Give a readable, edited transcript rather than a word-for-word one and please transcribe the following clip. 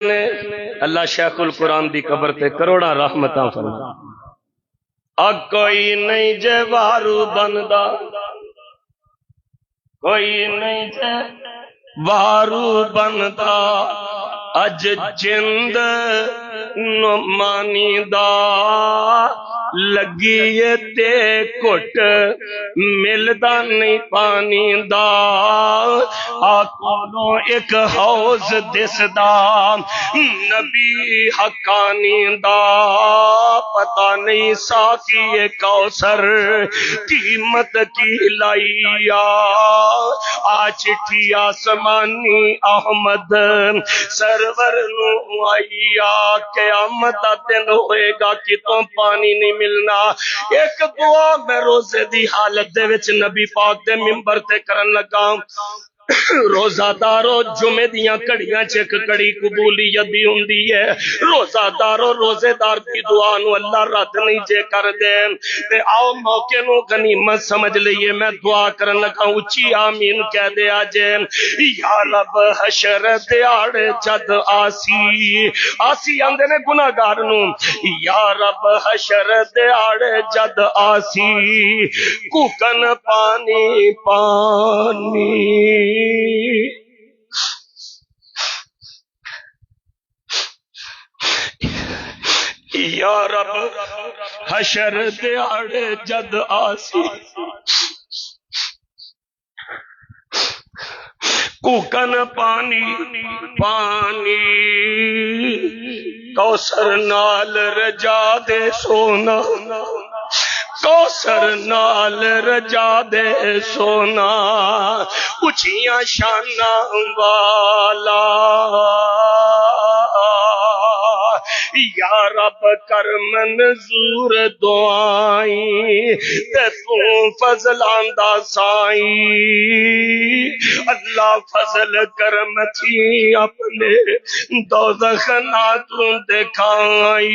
نے اللہ شیخ القرآن دی قبر تے کروڑا رحمتاں فرما. کوئی نہیں جے وارو بندا، کوئی نہیں جے وارو بندا، اج جند نو مانی دا لگی تے کٹ ملدا نہیں پانی دا. آکولو ایک حوض دس دا نبی حقانی دا، پتہ نہیں ساقی کوثر قیمت کی لائیا. آ چٹھی آسمانی احمد سرور نو آئیا، قیامت دا دن ہوئے گا کتوں پانی نہیں ملنا. ایک دعا میں روزے دی حالت دے وچ نبی پاک دے منبر تے کرن لگا. روزہ دارو جمعے دیاں کڑیاں چک کڑی قبولیت دی ہوندی ہے. روزہ دارو روزے دار دی دعا نو اللہ رد نہیں جے کر دے. تے آؤ موقع نو غنیمت سمجھ لئیے، میں دعا کرن لگا اچھی آمین کہہ دے آجے. یا رب حشر دیاڑ جد آسی آندے نے گناہگار نو، یا رب حشر دیاڑ جد آسی کوکن پانی پانی. یا رب حشر دیاڑ جد آسی کوکن پانی پانی. کوثر نال رجا دے سونا، کوثر نال رجا دے سونا، اچھیاں شاناں والا. یا رب کر منظور دعائیں تے تو فضلاں دا سائیں. اللہ فضل کرم تھی اپنے دوزخ نہ تو دکھائی.